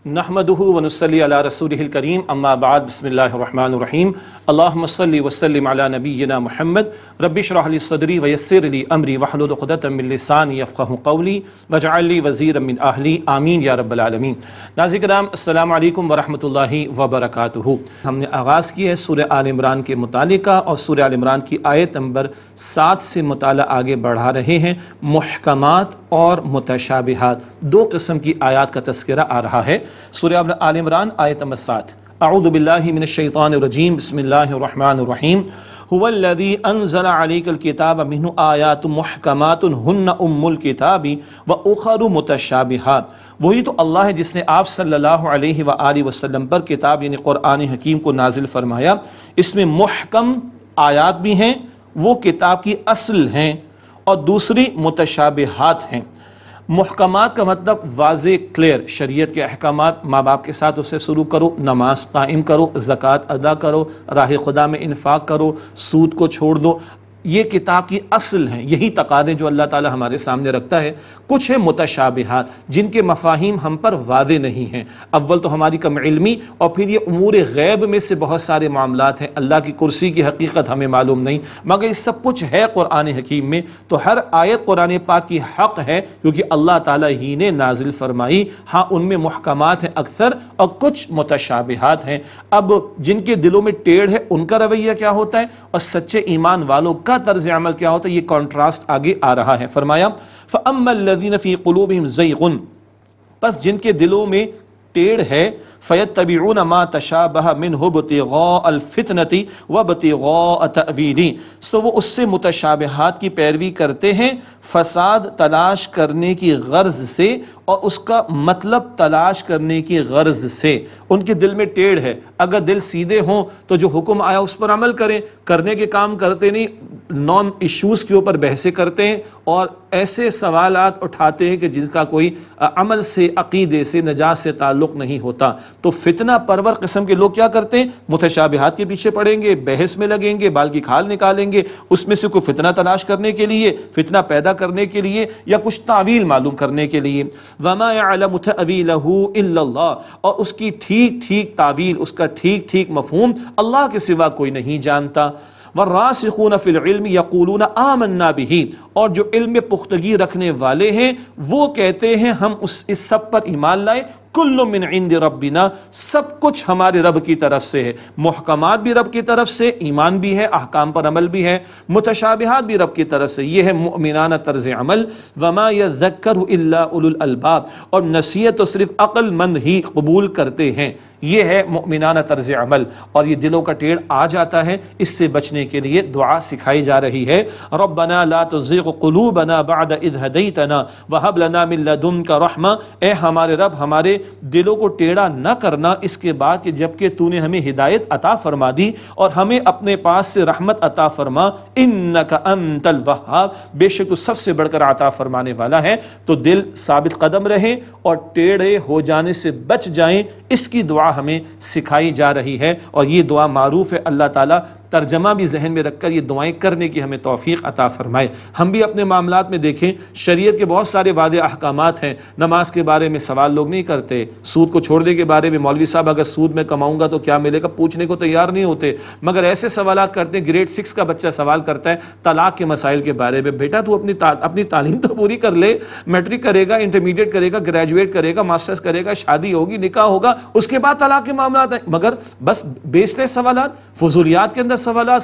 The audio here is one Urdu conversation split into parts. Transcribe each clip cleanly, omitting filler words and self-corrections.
نحمدہ ونصلی علی رسولہ الکریم اما بعد بسم اللہ الرحمن الرحیم اللہم صلی وسلم علی نبینا محمد رب اشرح لی صدری ویسر لی امری واحلل عقدۃ من لسانی یفقہوا قولی واجعل لی وزیرا من اہلی آمین یا رب العالمین۔ ناظرین کرام السلام علیکم ورحمۃ اللہ وبرکاتہ۔ ہم نے آغاز کی ہے سورہ آل عمران کے متعلقہ اور سورہ آل عمران کی آیت نمبر 7 سے مطالعہ آگے بڑھا رہے ہیں۔ محکمات اور متشابہات، دو قسم کی آیات کا تذکرہ آ رہا ہے۔ سورہ آل عمران آیت نمبر 7۔ اعوذ باللہ من الشیطان الرجیم، بسم اللہ الرحمن الرحیم۔ هو الذی انزل علیک الکتاب منہ آیات محکمات ہن ام الکتاب واخر متشابہات۔ وہی تو اللہ ہے جس نے آپ صلی اللہ علیہ وآلہ وسلم پر کتاب یعنی قرآن حکیم کو نازل فرمایا۔ اس میں محکم آیات بھی ہیں، وہ کتاب کی اصل ہیں، اور دوسری متشابہات ہیں۔ محکمات کا مطلب واضح کلیئر، شریعت کے احکامات، ماں باپ کے ساتھ اسے سلوک کرو، نماز قائم کرو، زکوٰۃ ادا کرو، راہ خدا میں انفاق کرو، سود کو چھوڑ دو، یہ کتاب کی اصل ہیں، یہی تقاضے جو اللہ تعالی ہمارے سامنے رکھتا ہے۔ کچھ ہے متشابہات جن کے مفاہیم ہم پر واضح نہیں ہیں۔ اول تو ہماری کم علمی، اور پھر یہ امور غیب میں سے بہت سارے معاملات ہیں، اللہ کی کرسی کی حقیقت ہمیں معلوم نہیں، مگر یہ سب کچھ ہے قرآن حکیم میں۔ تو ہر آیت قرآن پاک کی حق ہے کیونکہ اللہ تعالی ہی نے نازل فرمائی۔ ہاں ان میں محکمات ہیں اکثر اور کچھ متشابہات ہیں۔ اب جن کے دلوں میں ٹیڑھ ہے ان کا رویہ کیا ہوتا ہے اور سچے ایمان والوں کا طرز عمل کیا ہوتا ہے، یہ کانٹراسٹ آگے آ رہا ہے۔ فرمایا فَأَمَّا الَّذِينَ فِي قُلُوبِهِمْ زَيْغٌ، پس جن کے دلوں میں ٹیڑھ ہے، فَيَتَّبِعُونَ مَا تَشَابَهَ مِنْهُ ابْتِغَاءَ الْفِتْنَةِ وَابْتِغَاءَ تَأْوِيلِهِ، تو وہ اس سے متشابہات کی پیروی کرتے ہیں فساد تلاش کرنے کی غرض سے اور اس کا مطلب تلاش کرنے کی غرض سے۔ ان کے دل میں ٹیڑھ ہے، اگر دل سیدھے ہوں تو جو حکم آیا اس پر عمل کریں، کرنے کے کام کرتے نہیں، نان ایشوز کے اوپر بحثیں کرتے ہیں اور ایسے سوالات اٹھاتے ہیں کہ جن کا کوئی عمل سے، عقیدے سے، نجات سے تعلق نہیں ہوتا۔ تو فتنہ پرور قسم کے لوگ کیا کرتے ہیں، متشابہات کے پیچھے پڑیں گے، بحث میں لگیں گے، بال کی کھال نکالیں گے، اس میں سے کوئی فتنہ تلاش کرنے کے لیے، فتنہ پیدا کرنے کے لیے، یا کچھ تعویل معلوم کرنے کے لیے۔ وَمَا يَعْلَمُ تَأْوِيلَهُ إِلَّا اللَّهُ، اور اس کی ٹھیک تعویل، اس کا ٹھیک مفہوم اللہ کے سوا کوئی نہیں جانتا۔ وَالرَّاسِخُونَ فِي الْعِلْمِ يَقُولُونَ آمَنَّا بِهِ، اور جو علم میں پختگی رکھنے والے ہیں وہ کہتے ہیں ہم اس سب پر ایمان لائے، کل من عند ربنا، سب کچھ ہمارے رب کی طرف سے ہے۔ محکمات بھی رب کی طرف سے، ایمان بھی ہے، احکام پر عمل بھی ہے، متشابہات بھی رب کی طرف سے، یہ ہے مؤمنانہ طرز عمل۔ وما یذکر الا اولو الالباب، اور نصیحت تو صرف عقل مند ہی قبول کرتے ہیں، یہ ہے مؤمنانہ طرز عمل۔ اور یہ دلوں کا ٹیڑھ آ جاتا ہے، اس سے بچنے کے لیے دعا سکھائی جا رہی ہے۔ ربنا لا تزغ قلوبنا بعد اذ ہدیتنا وہب لنا من لدنک رحمہ، اے ہمارے رب ہمارے دلوں کو ٹیڑھا نہ کرنا اس کے بعد کہ جبکہ تو نے ہمیں ہدایت عطا فرما دی، اور ہمیں اپنے پاس سے رحمت عطا فرما، انک انت الوہاب، بے شک تو سب سے بڑھ کر عطا فرمانے والا ہے۔ تو دل ثابت قدم رہے اور ٹیڑھے ہو جانے سے بچ جائیں، اس کی دعا ہمیں سکھائی جا رہی ہے، اور یہ دعا معروف ہے۔ اللہ تعالیٰ ترجمہ بھی ذہن میں رکھ کر یہ دعائیں کرنے کی ہمیں توفیق عطا فرمائے۔ ہم بھی اپنے معاملات میں دیکھیں، شریعت کے بہت سارے واضح احکامات ہیں، نماز کے بارے میں سوال لوگ نہیں کرتے، سود کو چھوڑنے کے بارے میں مولوی صاحب اگر سود میں کماؤں گا تو کیا ملے گا پوچھنے کو تیار نہیں ہوتے، مگر ایسے سوالات کرتے ہیں۔ گریڈ 6 کا بچہ سوال کرتا ہے طلاق کے مسائل کے بارے میں، بیٹا تو اپنی تعلیم تو پوری کر لے، میٹرک کرے گا، انٹرمیڈیٹ کرے گا، گریجویٹ کرے گا، ماسٹرز کرے گا، شادی ہوگی، نکاح ہوگا، اس کے بعد طلاق کے معاملات ہیں، مگر بس بیس لیس سوالات، فضولیات کے اندر سوالات،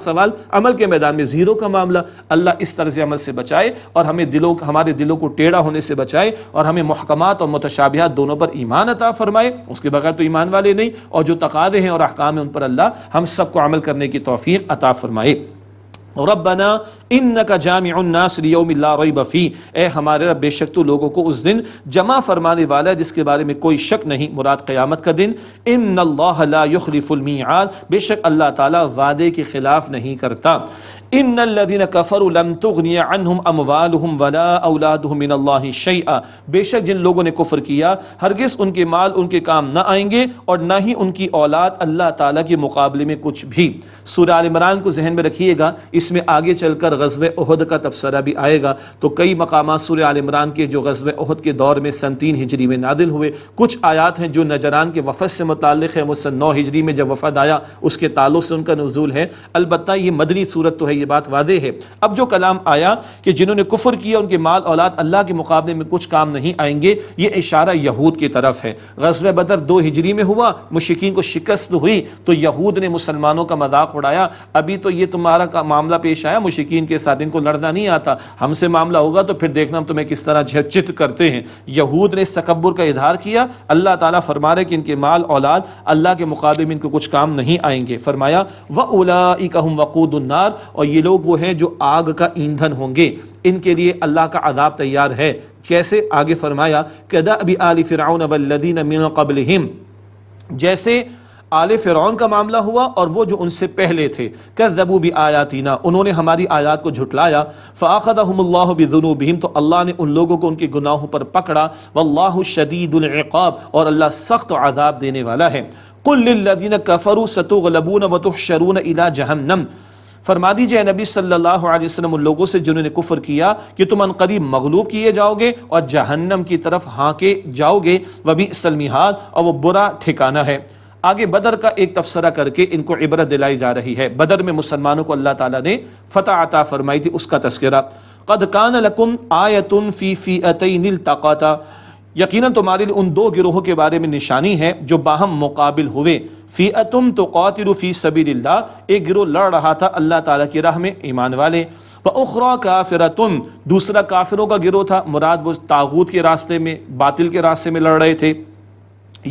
سوال، عمل کے میدان میں زیرو کا معاملہ۔ اللہ اس طرز عمل سے بچائے اور ہمارے دلوں کو ٹیڑھا ہونے سے بچائے، اور ہمیں محکمات اور متشابہات دونوں پر ایمان عطا فرمائے، اس کے بغیر تو ایمان والے نہیں، اور جو تقاضے ہیں اور احکام ہیں ان پر اللہ ہم سب کو عمل کرنے کی توفیق عطا فرمائے۔ ربنا انک جامع الناس لیوم لا ریب فیہ، اے ہمارے رب بے شک تو لوگوں کو اس دن جمع فرمانے والا ہے جس کے بارے میں کوئی شک نہیں، مراد قیامت کا دن۔ ان اللہ لا یخلف المیعاد، بے شک اللہ تعالی وعدے کے خلاف نہیں کرتا۔ ان الذين كفروا لم تغني عنهم اموالهم ولا اولادهم من الله شيئا، بے شک جن لوگوں نے کفر کیا ہرگز ان کے مال ان کے کام نہ آئیں گے اور نہ ہی ان کی اولاد اللہ تعالیٰ کے مقابلے میں کچھ بھی۔ سورہ آل عمران کو ذہن میں رکھیے گا، اس جس میں آگے چل کر غزوہ احد کا تبصرہ بھی آئے گا۔ تو کئی مقامات سورہ آل عمران کے جو غزوہ احد کے دور میں سن 3 ہجری میں نازل ہوئے، کچھ آیات ہیں جو نجران کے وفد سے متعلق ہے، وہ سن 9 ہجری میں جب وفد آیا اس کے تعلق سے ان کا نزول ہے۔ البتہ یہ مدنی صورت تو ہے، یہ بات واضح ہے۔ اب جو کلام آیا کہ جنہوں نے کفر کیا ان کے مال اولاد اللہ کے مقابلے میں کچھ کام نہیں آئیں گے، یہ اشارہ یہود کی طرف ہے۔ غزوہ بدر 2 ہجری میں ہوا، مشرکین کو شکست ہوئی تو یہود نے مسلمانوں کا مذاق اڑایا، ابھی تو یہ تمہارا معاملہ پیش آیا مشرکین کے ساتھ، ان کو لڑنا نہیں آتا، ہم سے معاملہ ہوگا تو پھر دیکھنا ہم تمہیں کس طرح چت کرتے ہیں۔ یہود نے اس تکبر کا اظہار کیا۔ اللہ تعالیٰ فرما رہے کہ ان کے مال اولاد اللہ کے مقابلے میں ان کو کچھ کام نہیں آئیں گے۔ فرمایا وَأُولَئِكَ هُمْ وَقُودُ النَّارِ، اور یہ لوگ وہ ہیں جو آگ کا ایندھن ہوں گے، ان کے لیے اللہ کا عذاب تیار ہے۔ کیسے؟ آگے فرمایا كَدَأْبِ آلِ فِرْعَوْنَ وَالَّذِينَ مِن قَبْلِهِمْ، جیسے آل فرعون کا معاملہ ہوا اور وہ جو ان سے پہلے تھے، کذبوا بآیاتنا، انہوں نے ہماری آیات کو جھٹلایا، فاخذهم اللہ بذنوبہم، تو اللہ نے ان لوگوں کو ان کے گناہوں پر پکڑا، واللہ شدید العقاب، اور اللہ سخت عذاب دینے والا ہے۔ قل للذین کفروا ستغلبون وتحشرون الی جہنم، فرما دیجئے نبی صلی اللہ علیہ وسلم ان لوگوں سے جنہوں نے کفر کیا کہ تم عنقریب مغلوب کیے جاؤ گے اور جہنم کی طرف ہانکے جاؤ گے، وبئس المہاد، اور وہ برا ٹھکانہ ہے۔ آگے بدر کا ایک تبصرہ کر کے ان کو عبرت دلائی جا رہی ہے۔ بدر میں مسلمانوں کو اللہ تعالیٰ نے فتح عطا فرمائی تھی، اس کا تذکرہ۔ قد کان لکم آیۃ فی فئتین التقاتا، یقیناً تمہارے لیے ان 2 گروہوں کے بارے میں نشانی ہے جو باہم مقابل ہوئے۔ فئتم تقاتل فی سبیل اللہ، ایک گروہ لڑ رہا تھا اللہ تعالیٰ کی راہ میں، ایمان والے۔ وَأُخْرَى كَافِرَةٌ، دوسرا کافروں کا گروہ تھا، مراد وہ طاغوت کے راستے میں، باطل کے راستے میں لڑ رہے تھے۔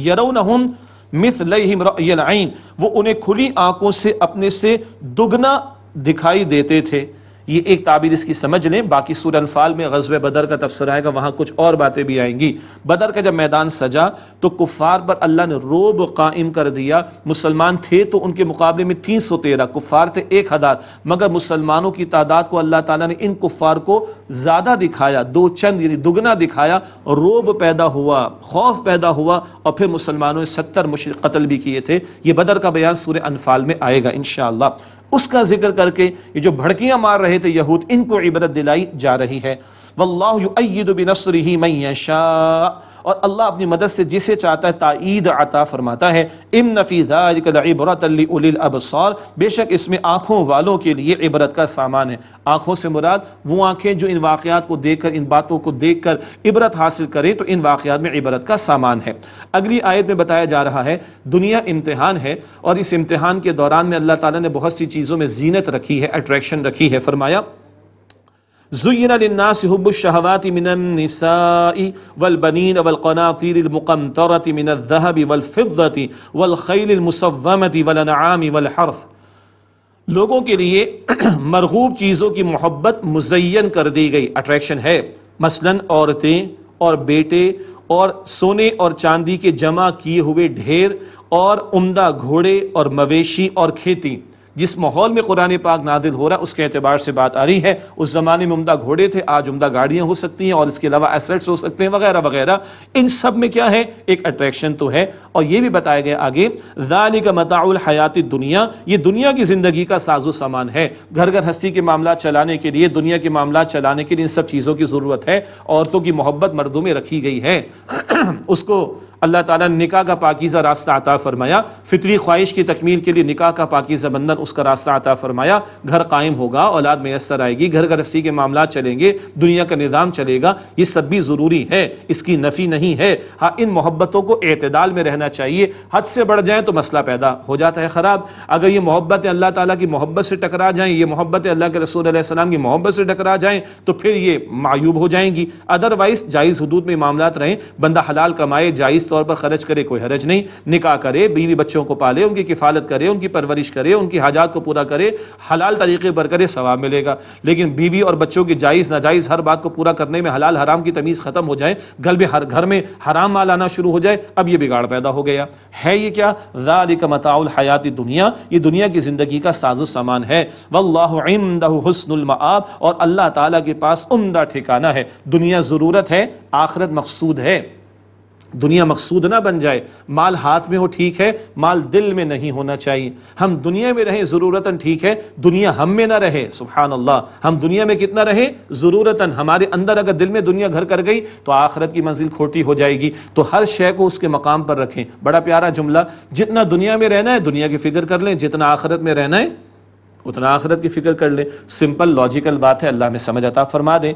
یرونہم مثلیہم رأی العین، وہ انہیں کھلی آنکھوں سے اپنے سے دگنا دکھائی دیتے تھے۔ یہ ایک تعبیر اس کی سمجھ لیں، باقی سورہ انفال میں غزوہ بدر کا تفسیر آئے گا، وہاں کچھ اور باتیں بھی آئیں گی۔ بدر کا جب میدان سجا تو کفار پر اللہ نے رعب قائم کر دیا۔ مسلمان تھے تو ان کے مقابلے میں 313، کفار تھے 1000، مگر مسلمانوں کی تعداد کو اللہ تعالیٰ نے ان کفار کو زیادہ دکھایا، 2 چند یعنی دگنا دکھایا، رعب پیدا ہوا، خوف پیدا ہوا، اور پھر مسلمانوں نے 70 مشرک قتل بھی کیے تھے۔ یہ بدر کا بیان سورہ انفال میں آئے گا انشاءاللہ۔ اس کا ذکر کر کے یہ جو بھڑکیاں مار رہے تھے یہود، ان کو عبرت دلائی جا رہی ہے۔ واللہ یؤید بنصرہ من یشاء، اور اللہ اپنی مدد سے جسے چاہتا ہے تائید عطا فرماتا ہے۔ ان فی ذلک لعبرۃ لاولی الابصار، بے شک اس میں آنکھوں والوں کے لیے عبرت کا سامان ہے۔ آنکھوں سے مراد وہ آنکھیں جو ان واقعات کو دیکھ کر، ان باتوں کو دیکھ کر عبرت حاصل کریں، تو ان واقعات میں عبرت کا سامان ہے۔ اگلی آیت میں بتایا جا رہا ہے دنیا امتحان ہے، اور اس امتحان کے دوران میں اللہ تعالیٰ نے بہت سی چیزوں میں زینت رکھی ہے، اٹریکشن رکھی ہے۔ فرمایا زُيِّنَ لِلنَّاسِ حُبُّ الشَّهَوَاتِ مِنَ النِّسَاءِ وَالْبَنِينَ وَالْقَنَاطِيرِ الْمُقَنطَرَةِ مِنَ الذَّهَبِ وَالْفِضَّةِ وَالْخَيْلِ الْمُسَوَّمَةِ وَالْأَنْعَامِ وَالْحَرْثِ، لوگوں کے لیے مرغوب چیزوں کی محبت مزین کر دی گئی، اٹریکشن ہے، مثلاً عورتیں اور بیٹے اور سونے اور چاندی کے جمع کیے ہوئے ڈھیر اور عمدہ گھوڑے اور مویشی اور کھیتی۔ جس ماحول میں قرآن پاک نازل ہو رہا ہے اس کے اعتبار سے بات آ رہی ہے۔ اس زمانے میں عمدہ گھوڑے تھے، آج عمدہ گاڑیاں ہو سکتی ہیں، اور اس کے علاوہ ایسٹس ہو سکتے ہیں وغیرہ وغیرہ۔ ان سب میں کیا ہے؟ ایک اٹریکشن تو ہے۔ اور یہ بھی بتایا گیا آگے ذالک متاع الحیات الدنیا، یہ دنیا کی زندگی کا ساز و سامان ہے۔ گھر گھر ہستی کے معاملات چلانے کے لیے، دنیا کے معاملات چلانے کے لیے ان سب چیزوں کی ضرورت ہے۔ عورتوں کی محبت مردوں میں رکھی گئی ہے۔ اس کو اللہ تعالیٰ نے نکاح کا پاکیزہ راستہ عطا فرمایا، فطری خواہش کی تکمیل کے لیے نکاح کا پاکیزہ بندھن اس کا راستہ عطا فرمایا۔ گھر قائم ہوگا، اولاد میسر آئے گی، گھر گھرستی کے معاملات چلیں گے، دنیا کا نظام چلے گا، یہ سب بھی ضروری ہے، اس کی نفی نہیں ہے۔ ہاں ان محبتوں کو اعتدال میں رہنا چاہیے، حد سے بڑھ جائیں تو مسئلہ پیدا ہو جاتا ہے خراب۔ اگر یہ محبتیں اللہ تعالیٰ کی محبت سے ٹکرا جائیں، یہ محبتیں اللہ کے رسول علیہ السلام کی محبت سے ٹکرا جائیں تو پھر یہ معیوب ہو جائیں گی۔ ادروائز جائز حدود میں معاملات رہیں، بندہ حلال کمائے، جائز طور پر خرچ کرے، کوئی حرج نہیں، نکاح کرے، بیوی بچوں کو پالے، ان کی کفالت کرے، ان کی پرورش کرے، ان کی حاجات کو پورا کرے، حلال طریقے پر کرے، ثواب ملے گا۔ لیکن بیوی اور بچوں کی جائز ناجائز ہر بات کو پورا کرنے میں حلال حرام کی تمیز ختم ہو جائے، گھر میں حرام مال آنا شروع ہو جائے، اب یہ بگاڑ پیدا ہو گیا ہے۔ یہ کیا؟ ذالک متاع الحیات الدنیا، یہ دنیا کی زندگی کا ساز و سامان ہے۔ واللہ عندہ حسن المآب، اور اللہ تعالیٰ کے پاس عمدہ ٹھکانہ ہے۔ دنیا ضرورت ہے، آخرت مقصود ہے۔ دنیا مقصود نہ بن جائے، مال ہاتھ میں ہو ٹھیک ہے، مال دل میں نہیں ہونا چاہیے۔ ہم دنیا میں رہیں ضرورتاً ٹھیک ہے، دنیا ہم میں نہ رہے۔ سبحان اللہ، ہم دنیا میں کتنا رہیں ضرورتاً، ہمارے اندر اگر دل میں دنیا گھر کر گئی تو آخرت کی منزل کھوٹی ہو جائے گی۔ تو ہر شے کو اس کے مقام پر رکھیں۔ بڑا پیارا جملہ، جتنا دنیا میں رہنا ہے دنیا کی فکر کر لیں، جتنا آخرت میں رہنا ہے اتنا آخرت کی فکر کر لیں۔ سمپل لاجیکل بات ہے، اللہ میں سمجھ عطا فرما دیں۔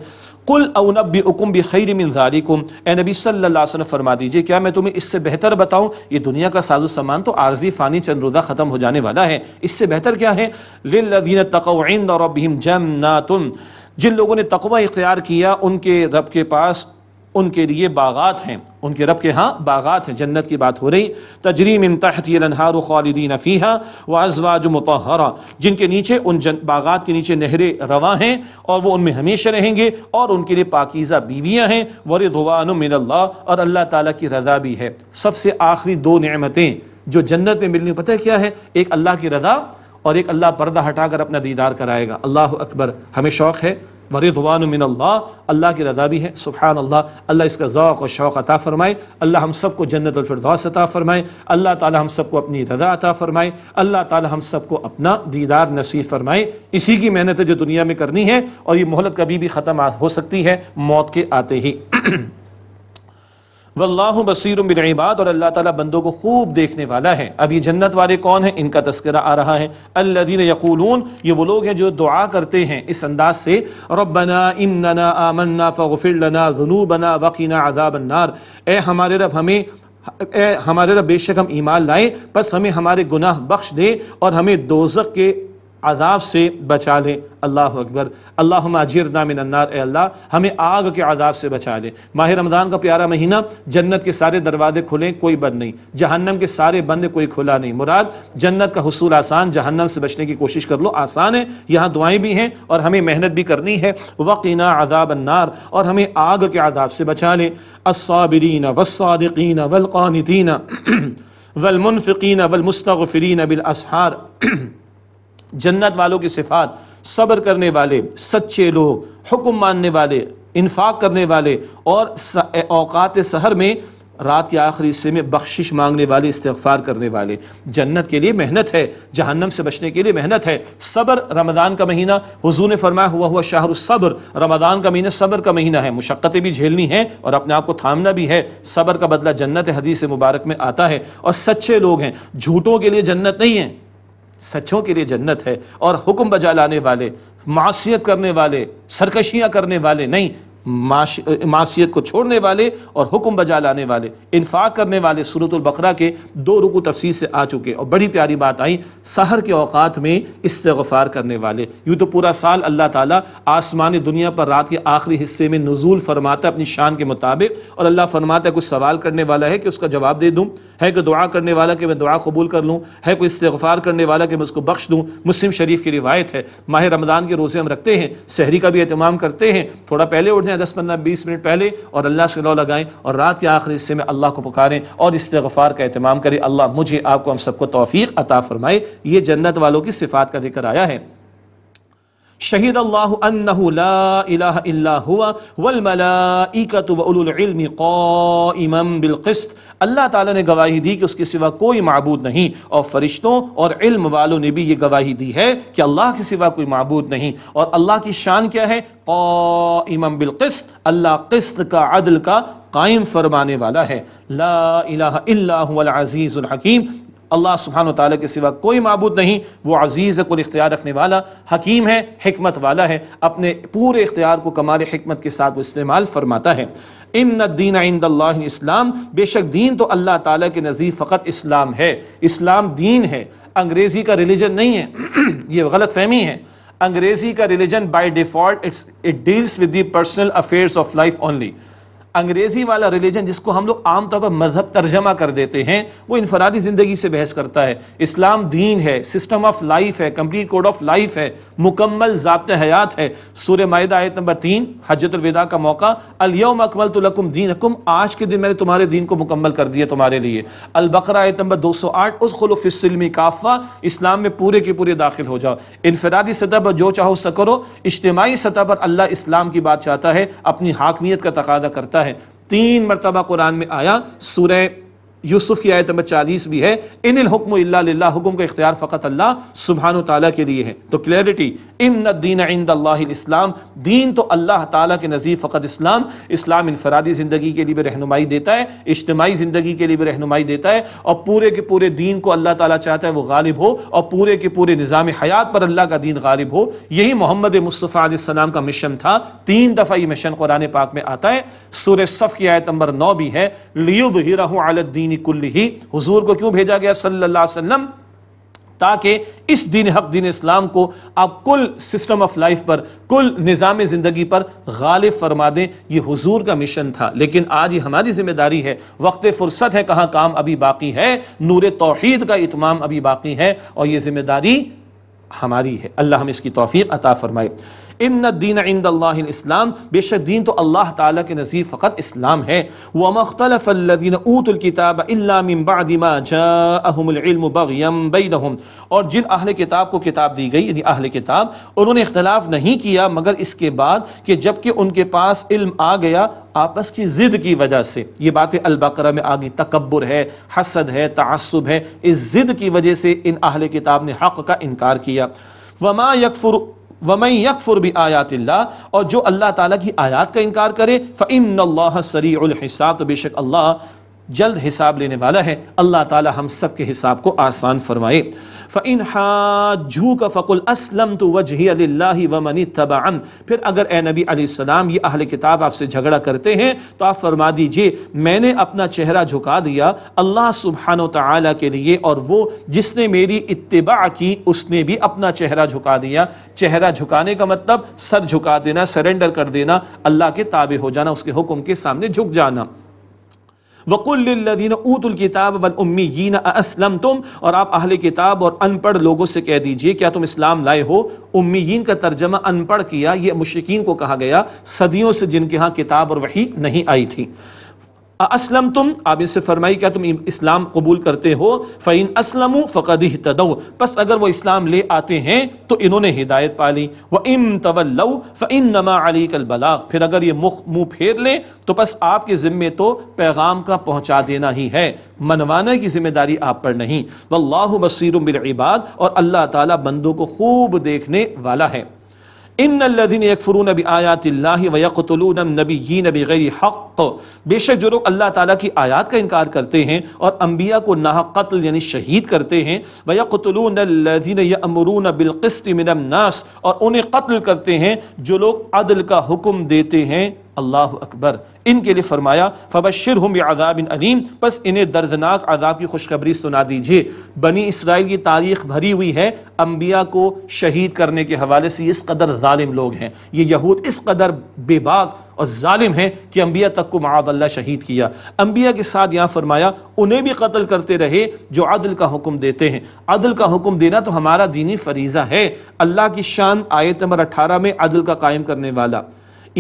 قل انبئکم بخیر من ذالکم، اے نبی صلی اللہ علیہ وسلم فرما دیجئے کیا میں تمہیں اس سے بہتر بتاؤں؟ یہ دنیا کا ساز و سامان تو عارضی فانی چند روزہ ختم ہو جانے والا ہے، اس سے بہتر کیا ہے؟ للذین اتقوا عند ربہم جنات، جن لوگوں نے تقوی اختیار کیا ان کے رب کے پاس ان کے لیے باغات ہیں، ان کے رب کے ہاں باغات ہیں، جنت کی بات ہو رہی۔ تجری من تحتها الانہار خالدین فیہا وازواج مطہرہ، جن کے نیچے ان باغات کے نیچے نہریں رواں ہیں اور وہ ان میں ہمیشہ رہیں گے، اور ان کے لیے پاکیزہ بیویاں ہیں، ورضوان من اللہ، اور اللہ تعالیٰ کی رضا بھی ہے۔ سب سے آخری دو نعمتیں جو جنت میں ملنی، پتہ ہے کیا ہے؟ ایک اللہ کی رضا اور ایک اللہ پردہ ہٹا کر اپنا دیدار کرائے گا۔ اللہ اکبر، ہمیں شوق ہے ورضوان من اللہ، اللہ کی رضا بھی ہے۔ سبحان اللہ، اللہ اس کا ذوق و شوق عطا فرمائے، اللہ ہم سب کو جنت الفردوس عطا فرمائے، اللہ تعالی ہم سب کو اپنی رضا عطا فرمائے، اللہ تعالی ہم سب کو اپنا دیدار نصیب فرمائے۔ اسی کی محنت ہے جو دنیا میں کرنی ہے، اور یہ مہلت کبھی بھی ختم ہو سکتی ہے موت کے آتے ہی۔ واللہ بصیر بالعباد، اور اللہ تعالیٰ بندوں کو خوب دیکھنے والا ہے۔ اب یہ جنت والے کون ہیں؟ ان کا تذکرہ آ رہا ہے۔ الذین یقولون، یہ وہ لوگ ہیں جو دعا کرتے ہیں اس انداز سے، ربنا اننا آمنا فاغفر لنا ذنوبنا وقنا عذاب النار، اے ہمارے رب بے شک ہم ایمان لائے، بس ہمیں ہمارے گناہ بخش دے اور ہمیں دوزخ کے عذاب سے بچا لے۔ اللہ اکبر، اللہم اجرنا من النار، اے اللہ ہمیں آگ کے عذاب سے بچا لے۔ ماہ رمضان کا پیارا مہینہ، جنت کے سارے دروازے کھلیں کوئی بند نہیں، جہنم کے سارے بند کوئی کھلا نہیں۔ مراد جنت کا حصول آسان، جہنم سے بچنے کی کوشش کر لو، آسان ہے، یہاں دعائیں بھی ہیں اور ہمیں محنت بھی کرنی ہے۔ وقنا عذاب النار، اور ہمیں آگ کے عذاب سے بچا لے۔ الصابرین والصادقین والقانتین والمنفقین والمستغفرین بالاسحار، جنت والوں کی صفات: صبر کرنے والے، سچے لوگ، حکم ماننے والے، انفاق کرنے والے، اور اوقات سحر میں رات کے آخری حصے میں بخشش مانگنے والے، استغفار کرنے والے۔ جنت کے لیے محنت ہے، جہنم سے بچنے کے لیے محنت ہے۔ صبر، رمضان کا مہینہ حضور نے فرمایا ہوا شہر الصبر، رمضان کا مہینہ صبر کا مہینہ ہے، مشقتیں بھی جھیلنی ہیں اور اپنے آپ کو تھامنا بھی ہے۔ صبر کا بدلہ جنت ہے، حدیث مبارک میں آتا ہے۔ اور سچے لوگ ہیں، جھوٹوں کے لیے جنت نہیں ہے، سچوں کے لیے جنت ہے۔ اور حکم بجا لانے والے، معصیت کرنے والے، سرکشیاں کرنے والے نہیں، معصیت کو چھوڑنے والے اور حکم بجا لانے والے، انفاق کرنے والے۔ سورۃ البقرہ کے 2 رکوع تفسیر سے آ چکے، اور بڑی پیاری بات آئی، سحر کے اوقات میں استغفار کرنے والے۔ یوں تو پورا سال اللہ تعالیٰ آسمان دنیا پر رات کے آخری حصے میں نزول فرماتا ہے اپنی شان کے مطابق، اور اللہ فرماتا ہے کوئی سوال کرنے والا ہے کہ اس کا جواب دے دوں، ہے کوئی دعا کرنے والا کہ میں دعا قبول کر لوں، ہے کوئی استغفار کرنے والا کہ میں اس کو بخش دوں۔ مسلم شریف کی روایت ہے، ماہ رمضان کے روزے ہم رکھتے ہیں، سحری کا بھی اہتمام کرتے ہیں، تھوڑا پہلے اٹھ 10-15-20 منٹ پہلے، اور اللہ سے لو لگائیں اور رات کے آخری حصے میں اللہ کو پکاریں اور استغفار کا اہتمام کریں۔ اللہ مجھے، آپ کو، ہم سب کو توفیق عطا فرمائے۔ یہ جنت والوں کی صفات کا ذکر آیا ہے۔ شہید اللہ انہ لا الہ الا ہوا والملائکۃ واولو العلم قائما بالقسط، اللہ تعالیٰ نے گواہی دی کہ اس کے سوا کوئی معبود نہیں، اور فرشتوں اور علم والوں نے بھی یہ گواہی دی ہے کہ اللہ کے سوا کوئی معبود نہیں۔ اور اللہ کی شان کیا ہے؟ قائما بالقسط، اللہ قسط کا، عدل کا قائم فرمانے والا ہے۔ لا الہ الا هو العزیز الحکیم، اللہ سبحانہ و تعالیٰ کے سوا کوئی معبود نہیں، وہ عزیز ہے، کل اختیار رکھنے والا، حکیم ہے، حکمت والا ہے، اپنے پورے اختیار کو کمال حکمت کے ساتھ وہ استعمال فرماتا ہے۔ ان الدین عند اللہ الاسلام، بے شک دین تو اللہ تعالیٰ کے نزدیک فقط اسلام ہے، اسلام دین ہے، انگریزی کا ریلیجن نہیں ہے۔ یہ غلط فہمی ہے، انگریزی کا religion by default it deals with the personal affairs of life only. انگریزی والا ریلیجن، جس کو ہم لوگ عام طور پر مذہب ترجمہ کر دیتے ہیں، وہ انفرادی زندگی سے بحث کرتا ہے۔ اسلام دین ہے، سسٹم آف لائف ہے، کمپلیٹ کوڈ آف لائف ہے، مکمل ضابطۂ حیات ہے۔ سورہ مائدہ آیت نمبر 3، حجۃ الوداع کا موقع، الیوم اکملت لکم دینکم، آج کے دن میں نے تمہارے دین کو مکمل کر دیا تمہارے لیے۔ البقرہ آیت نمبر 208، ادخلوا فی السلم کافہ، اسلام میں پورے کے پورے داخل ہو جاؤ۔ انفرادی سطح پر جو چاہو سا کرو، اجتماعی سطح پر اللہ اسلام کی بات چاہتا ہے، اپنی حاکمیت کا تقاضا کرتا ہے۔ 3 مرتبہ قرآن میں آیا، سورہ یوسف کی آیت نمبر 40 بھی ہے، ان الحکم الا للہ، حکم کا اختیار فقط اللہ سبحانہ و تعالیٰ کے لیے ہے۔ تو کلیئرٹی، ان الدین عند اللہ الاسلام، دین تو اللہ تعالیٰ کے نزدیک فقط اسلام۔ اسلام انفرادی زندگی کے لیے بھی رہنمائی دیتا ہے، اجتماعی زندگی کے لیے بھی رہنمائی دیتا ہے، اور پورے کے پورے دین کو اللہ تعالیٰ چاہتا ہے وہ غالب ہو، اور پورے کے پورے نظام حیات پر اللہ کا دین غالب ہو۔ یہی محمد مصطفیٰ علیہ السلام کا مشن تھا۔ 3 دفعہ یہ مشن قرآن پاک میں آتا ہے۔ سورہ صف کی آیت نمبر 9 بھی ہے، لیظہرہ علی الدین کلہ، حضور کو کیوں بھیجا گیا صلی اللہ علیہ وسلم؟ تاکہ اس دین حق، دین اسلام کو آپ کل سسٹم آف لائف پر، کل نظام زندگی پر غالب فرما دیں۔ یہ حضور کا مشن تھا، لیکن آج یہ ہماری ذمہ داری ہے۔ وقت فرصت ہے، کہاں کام ابھی باقی ہے، نور توحید کا اتمام ابھی باقی ہے، اور یہ ذمہ داری ہماری ہے۔ اللہ ہمیں اس کی توفیق عطا فرمائے۔ ان الدین عند اللہ الاسلام، بے شک دین تو اللہ تعالیٰ کے نزدیک فقط اسلام ہے۔ وما اختلف الذین اوتوا الکتاب الا من بعد ما جاءهم العلم بغیا بینہم، اور جن اہل کتاب کو کتاب دی گئی، یعنی اہل کتاب، انہوں نے اختلاف نہیں کیا مگر اس کے بعد کہ جب کہ ان کے پاس علم آ گیا آپس کی ضد کی وجہ سے۔ یہ باتیں البقرہ میں آگئی، تکبر ہے، حسد ہے، تعصب ہے، اس ضد کی وجہ سے ان اہل کتاب نے حق کا انکار کیا۔ وَمَن يَكْفُرْ بِآيَاتِ اللَّهِ، اور جو اللہ تعالیٰ کی آیات کا انکار کرے، فَإِنَّ اللَّهَ سَرِيعُ الْحِسَابِ، تو بے شک اللہ جلد حساب لینے والا ہے۔ اللہ تعالیٰ ہم سب کے حساب کو آسان فرمائے۔ فَإِنْ حَاجُّوكَ فَقُلْ أَسْلَمْتُ وَجْهِيَ لِلَّهِ وَمَنِ اتَّبَعَنِ، پھر اگر اے نبی علیہ السلام یہ اہل کتاب آپ سے جھگڑا کرتے ہیں تو آپ فرما دیجئے میں نے اپنا چہرہ جھکا دیا اللہ سبحانہ وتعالی کے لیے، اور وہ جس نے میری اتباع کی اس نے بھی اپنا چہرہ جھکا دیا۔ چہرہ جھکانے کا مطلب سر جھکا دینا، سرنڈر کر دینا، اللہ کے تابع ہو جانا، اس کے حکم کے سامنے جھک جانا۔ وَقُلْ لِلَّذِينَ أُوتُوا الْكِتَابَ وَالْأُمِّيِّينَ أَأَسْلَمْتُمْ، اور آپ اہل کتاب اور ان پڑھ لوگوں سے کہہ دیجئے کیا تم اسلام لائے ہو؟ امیین کا ترجمہ ان پڑھ کیا، یہ مشرکین کو کہا گیا صدیوں سے جن کے ہاں کتاب اور وحی نہیں آئی تھی۔ اسلمتم، آپ اس سے فرمائی کیا تم اسلام قبول کرتے ہو؟ فَإِنْ أَسْلَمُوا فَقَدِ اهْتَدَوْا، پس اگر وہ اسلام لے آتے ہیں تو انہوں نے ہدایت پا لی۔ وَإِن تَوَلَّوْا فَإِنَّمَا عَلَيْكَ الْبَلَاغُ، پھر اگر یہ منہ پھیر لیں تو بس آپ کے ذمے تو پیغام کا پہنچا دینا ہی ہے، منوانے کی ذمہ داری آپ پر نہیں۔ وَاللَّهُ بَصِيرٌ بِالْعِبَادِ، اور اللہ تعالیٰ بندوں کو خوب دیکھنے والا ہے۔ ان الذين يكفرون بآيات الله ويقتلون النبيين بغير حق، بے شک جو لوگ اللہ تعالیٰ کی آیات کا انکار کرتے ہیں اور انبیاء کو ناحق قتل یعنی شہید کرتے ہیں، ويقتلون الذين يأمرون بالقسط من الناس، اور انہیں قتل کرتے ہیں جو لوگ عدل کا حکم دیتے ہیں۔ اللہ اکبر، ان کے لیے فرمایا فبشرہم بعذاب علیم، پس انہیں دردناک عذاب کی خوشخبری سنا دیجئے۔ بنی اسرائیل کی تاریخ بھری ہوئی ہے انبیاء کو شہید کرنے کے حوالے سے، اس قدر ظالم لوگ ہیں یہ یہود، اس قدر بے باک اور ظالم ہیں کہ انبیاء تک کو معاذ اللہ شہید کیا۔ انبیاء کے ساتھ یہاں فرمایا انہیں بھی قتل کرتے رہے جو عدل کا حکم دیتے ہیں۔ عدل کا حکم دینا تو ہمارا دینی فریضہ ہے۔ اللہ کی شان آیت نمبر 18 میں عدل کا قائم کرنے والا،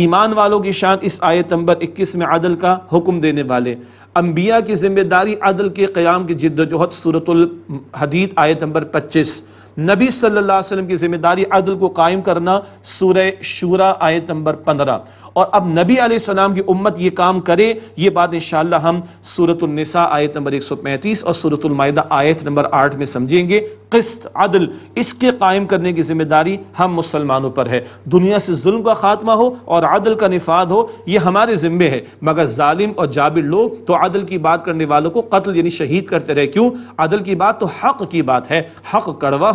ایمان والوں کی شان اس آیت نمبر 21 میں عدل کا حکم دینے والے، انبیاء کی ذمہ داری عدل کے قیام کی جد و جہد سورۃ الحدید آیت نمبر 25، نبی صلی اللہ علیہ وسلم کی ذمہ داری عدل کو قائم کرنا سورہ شورى آیت نمبر 15، اور اب نبی علیہ السلام کی امت یہ کام کرے، یہ بات انشاءاللہ ہم سورۃ النساء آیت نمبر 135 اور سورۃ المائدہ آیت نمبر 8 میں سمجھیں گے۔ قسط، عدل، اس کے قائم کرنے کی ذمہ داری ہم مسلمانوں پر ہے۔ دنیا سے ظلم کا خاتمہ ہو اور عدل کا نفاذ ہو، یہ ہمارے ذمے ہے، مگر ظالم اور جابر لوگ تو عدل کی بات کرنے والوں کو قتل یعنی شہید کرتے رہے۔ کیوں؟ عدل کی بات تو حق کی بات ہے، حق کڑوا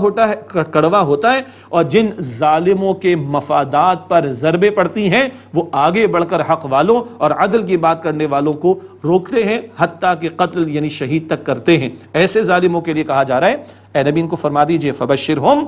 ہوتا ہے، اور جن ظالموں کے مفادات پر ضربیں پڑتی ہیں وہ آگے بڑھ کر حق والوں اور عدل کی بات کرنے والوں کو روکتے ہیں، حتیٰ کہ قتل یعنی شہید تک کرتے ہیں۔ ایسے ظالموں کے لیے کہا جا رہا ہے اے نبی ان کو فرما دیجئے فبشرہم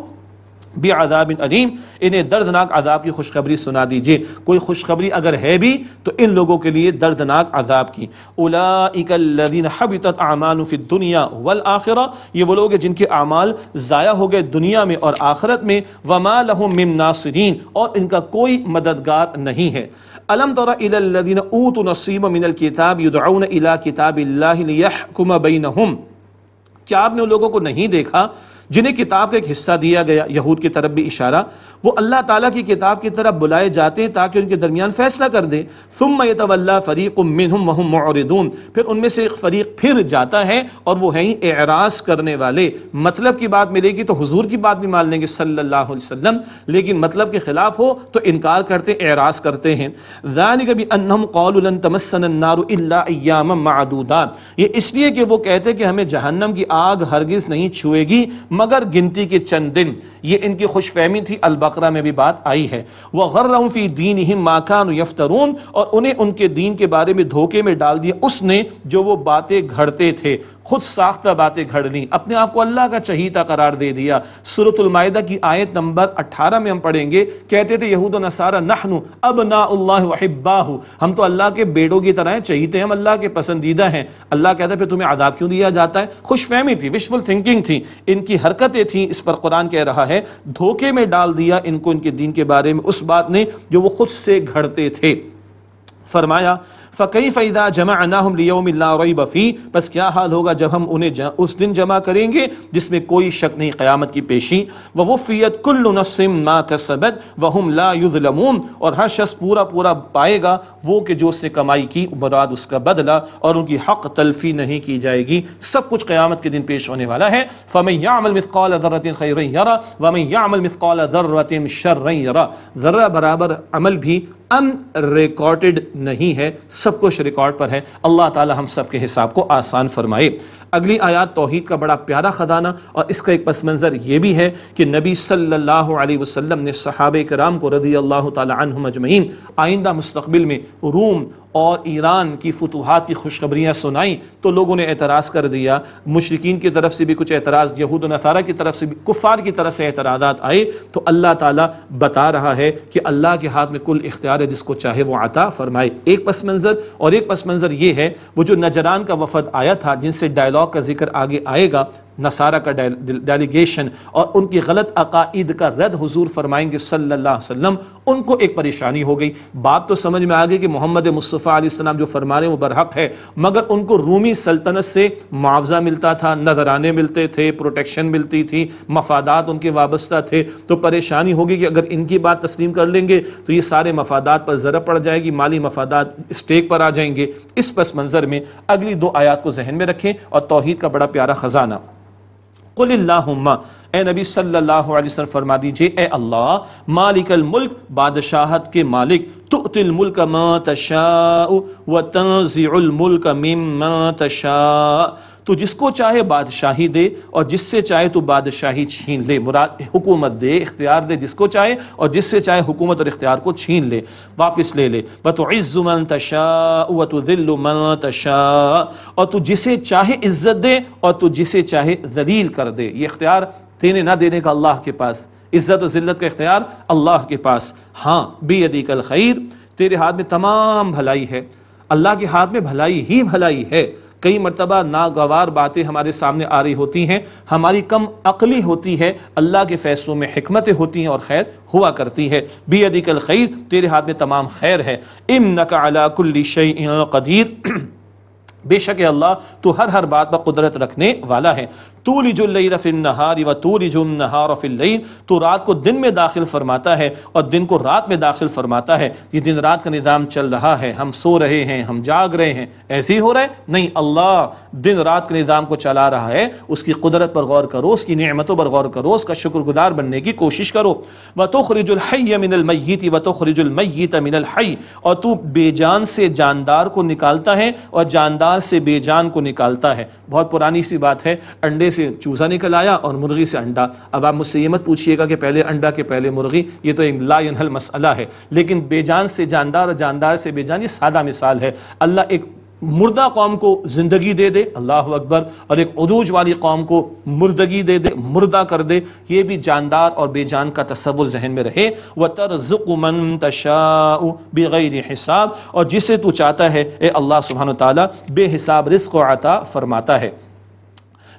بعذاب علیم، انہیں دردناک عذاب کی خوشخبری سنا دیجئے۔ کوئی خوشخبری اگر ہے بھی تو ان لوگوں کے لیے دردناک عذاب کی۔ اولئک الذین حبطت اعمالهم فی الدنیا والآخرہ، یہ وہ لوگ ہیں جن کے اعمال ضائع ہو گئے دنیا میں اور آخرت میں۔ وما لهم من ناصرین، اور ان کا کوئی مددگار نہیں ہے۔ الم تر الی الذین اوتوا نصیبا من الکتاب یدعون الی کتاب اللہ لیحکم بینہم، کیا آپ نے ان لوگوں کو نہیں دیکھا جنہیں کتاب کا ایک حصہ دیا گیا، یہود کی طرف بھی اشارہ، وہ اللہ تعالیٰ کی کتاب کی طرف بلائے جاتے ہیں تاکہ ان کے درمیان فیصلہ کر دیں۔ ثم یتولی فریق منہم وہم معرضون، پھر ان میں سے ایک فریق پھر جاتا ہے اور وہ ہیں اعراض کرنے والے۔ مطلب کی بات ملے گی تو حضور کی بات بھی مان لیں گے صلی اللہ علیہ وسلم، لیکن مطلب کے خلاف ہو تو انکار کرتے، اعراض کرتے ہیں۔ ذالک بانہم قالوا لن تمسنا النار الا ایاما معدودات، یہ اس لیے کہ وہ کہتے کہ ہمیں جہنم کی آگ ہرگز نہیں چھوئے گی مگر گنتی کے چند دن۔ یہ ان کی خوش فہمی تھی، البقرہ میں بھی بات آئی ہے۔ وغرہم فی دینہم ما کانوا یفترون، اور انہیں ان کے دین کے بارے میں دھوکے میں ڈال دیا اس نے جو وہ باتیں گھڑتے تھے، خود ساختہ باتیں گھڑ لیں، اپنے آپ کو اللہ کا چہیتا قرار دے دیا۔ سورۃ المائدہ کی آیت نمبر 18 میں ہم پڑھیں گے، کہتے تھے یہود و نصارہ نحن ابناء اللہ وحباہ، ہم تو اللہ کے بیٹوں کی طرح ہیں، چہیتے ہیں، ہم اللہ کے پسندیدہ ہیں۔ اللہ کہتا ہے پھر تمہیں عذاب کیوں دیا جاتا ہے؟ خوش فہمی تھی، وشفل تھنکنگ تھی، ان کی حرکتیں تھیں، اس پر قرآن کہہ رہا ہے دھوکے میں ڈال دیا ان کو ان کے دین کے بارے میں اس بات نے جو وہ خود سے گھڑتے تھے۔ فرمایا فَكَيْفَ إِذَا جَمَعْنَاهُمْ لِيَوْمٍ لَا رَيْبَ فِيهِ، بس کیا حال ہوگا جب ہم انہیں اس دن جمع کریں گے جس میں کوئی شک نہیں، قیامت کی پیشی۔ وَوُفِّيَتْ كُلُّ نَفْسٍ مَا كَسَبَتْ وَهُمْ لَا يُظْلَمُونَ، اور ہر شخص پورا پورا پائے گا وہ کہ جو اس نے کمائی کی، مراد اس کا بدلہ، اور ان کی حق تلفی نہیں کی جائے گی۔ سب کچھ قیامت کے دن پیش ہونے والا ہے۔ فَمَن يَعْمَلْ مِثْقَالَ ذَرَّةٍ خَيْرًا يَرَهُ وَمَن يَعْمَلْ مِثْقَالَ ذَرَّةٍ شَرًّا يَرَهُ، ذرہ برابر عمل بھی ان ریکارڈڈ نہیں ہے، سب کچھ ریکارڈ پر ہے۔ اللہ تعالی ہم سب کے حساب کو آسان فرمائے۔ اگلی آیات توحید کا بڑا پیارا خزانہ، اور اس کا ایک پس منظر یہ بھی ہے کہ نبی صلی اللہ علیہ وسلم نے صحابہ کرام کو رضی اللہ تعالی عنہم اجمعین آئندہ مستقبل میں روم اور ایران کی فتوحات کی خوشخبریاں سنائیں تو لوگوں نے اعتراض کر دیا، مشرکین کی طرف سے بھی کچھ اعتراض، یہود و نصارہ کی طرف سے بھی، کفار کی طرف سے اعتراضات آئے، تو اللہ تعالیٰ بتا رہا ہے کہ اللہ کے ہاتھ میں کل اختیار ہے، جس کو چاہے وہ عطا فرمائے۔ ایک پس منظر، اور ایک پس منظر یہ ہے وہ جو نجران کا وفد آیا تھا جن سے ڈائلاگ کا ذکر آگے آئے گا، نصارہ کا ڈیلیگیشن، اور ان کی غلط عقائد کا رد حضور فرمائیں گے صلی اللہ علیہ وسلم، ان کو ایک پریشانی ہو گئی۔ بات تو سمجھ میں آ گئی کہ محمد مصطفیٰ علیہ السلام جو فرما رہے ہیں وہ برحق ہے، مگر ان کو رومی سلطنت سے معاوضہ ملتا تھا، نذرانے ملتے تھے، پروٹیکشن ملتی تھی، مفادات ان کے وابستہ تھے، تو پریشانی ہوگی کہ اگر ان کی بات تسلیم کر لیں گے تو یہ سارے مفادات پر ضرب پڑ جائے گی، مالی مفادات اسٹیک پر آ جائیں گے۔ اس پس منظر میں اگلی دو آیات کو ذہن میں رکھیں، اور توحید کا بڑا پیارا خزانہ۔ قل اللہم، اے نبی صلی اللہ علیہ وسلم فرما دیجئے، اے اللہ مالک الملک، بادشاہت کے مالک، تؤتی الملک ما تشاء وتنزع الملک ممن تشاء، تو جس کو چاہے بادشاہی دے اور جس سے چاہے تو بادشاہی چھین لے، مراد حکومت دے، اختیار دے جس کو چاہے، اور جس سے چاہے حکومت اور اختیار کو چھین لے، واپس لے لے۔ وتعز من تشاء وتذل من تشاء، اور تو جسے چاہے عزت دے اور تو جسے چاہے ذلیل کر دے۔ یہ اختیار دینے نہ دینے کا اللہ کے پاس، عزت و ذلت کا اختیار اللہ کے پاس۔ ہاں بیدک الخیر، تیرے ہاتھ میں تمام بھلائی ہے، اللہ کے ہاتھ میں بھلائی ہی بھلائی ہے۔ کئی مرتبہ ناگوار باتیں ہمارے سامنے آ رہی ہوتی ہیں، ہماری کم عقلی ہوتی ہے، اللہ کے فیصلوں میں حکمتیں ہوتی ہیں اور خیر ہوا کرتی ہے۔ بیدک الخیر، تیرے ہاتھ میں تمام خیر ہے۔ انک علی کل شیء قدیر، بے شک اللہ تو ہر بات پر قدرت رکھنے والا ہے۔ تولج اللیل فی النہار وتولج النہار فی اللیل، تو رات کو دن میں داخل فرماتا ہے اور دن کو رات میں داخل فرماتا ہے۔ یہ دن رات کا نظام چل رہا ہے، ہم سو رہے ہیں، ہم جاگ رہے ہیں، ایسے ہی ہو رہا ہے؟ نہیں، اللہ دن رات کے نظام کو چلا رہا ہے۔ اس کی قدرت پر غور کرو، اس کی نعمتوں پر غور کرو، اس کا شکر گزار بننے کی کوشش کرو۔ وتخرج الحی من المیت وتخرج المیت من الحی، اور تو بے جان سے جاندار کو نکالتا ہے اور جاندار سے بے جان کو نکالتا ہے۔ بہت پرانی سی بات ہے، انڈے سے چوزا نکل آیا اور مرغی سے انڈا۔ اب آپ مجھ سے یہ مت پوچھئے گا کہ پہلے انڈا کہ پہلے مرغی، یہ تو ایک لا ینحل مسئلہ ہے، لیکن بے جان سے جاندار اور جاندار سے بے جان، یہ سادہ مثال ہے۔ اللہ ایک مردہ قوم کو زندگی دے دے، اللہ اکبر، اور ایک عروج والی قوم کو مردگی دے دے، مردہ کر دے، یہ بھی جاندار اور بے جان کا تصور ذہن میں رہے۔ وَتَرْزُقُ مَن تَشَاءُ بِغَيْرِ حساب، اور جسے تو چاہتا ہے اے اللہ سبحانہ وتعالی بے حساب رزق و عطا فرماتا ہے۔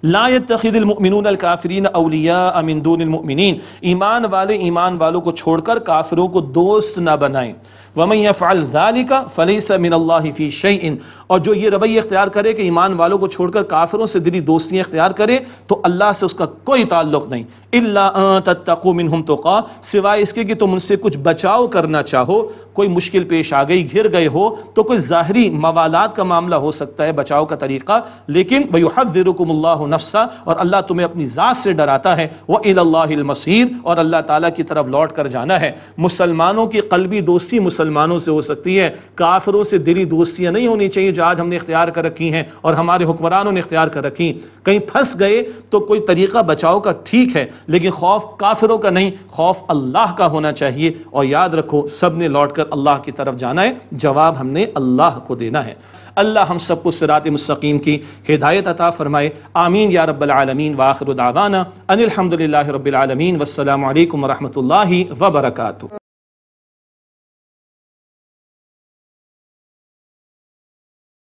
لا يتخذ المؤمنون الكافرین اولیاء من دون المؤمنین، ایمان والوں کو چھوڑ کر کافروں کو دوست نہ بنائیں۔ ومن يفعل ذلك فليس من اللہ فی شیء، اور جو یہ رویہ اختیار کرے کہ ایمان والوں کو چھوڑ کر کافروں سے دلی دوستیاں اختیار کرے تو اللہ سے اس کا کوئی تعلق نہیں. الا ان تتقوا منہم تقا، سوائے اس کے کہ تم ان سے کچھ بچاؤ کرنا چاہو، کوئی مشکل پیش آ گئی، گر گئے ہو تو کوئی ظاہری موالات کا معاملہ ہو سکتا ہے بچاؤ کا طریقہ، لیکن وَيُحَذِّرُكُمُ اللَّهُ نَفْسَهُ، اور اللہ تمہیں اپنی ذات سے ڈراتا ہے، وَإِلَى اللَّهِ الْمَصِيرُ، اور اللہ تعالیٰ کی طرف لوٹ کر جانا ہے. مسلمانوں کی قلبی دوستی مسلمانوں سے ہو سکتی ہے، کافروں سے دلی دوستیاں نہیں ہونی چاہیے جو آج ہم نے اختیار کر رکھی ہیں اور ہمارے حکمرانوں نے اختیار کر رکھی. کہیں پھنس گئے تو کوئی طریقہ بچاؤ کا ٹھیک ہے، لیکن خوف کافروں کا نہیں، خوف اللہ کا ہونا چاہیے. اور یاد رکھو سب نے لوٹ کر اللہ کی طرف جانا ہے، جواب ہم نے اللہ کو دینا ہے. اللہ ہم سب کو صراط مستقیم کی ہدایت عطا فرمائے. آمین یا رب العالمین. وآخر دعوانا ان الحمد للہ رب العالمین، والسلام علیکم ورحمۃ اللہ وبرکاتہ.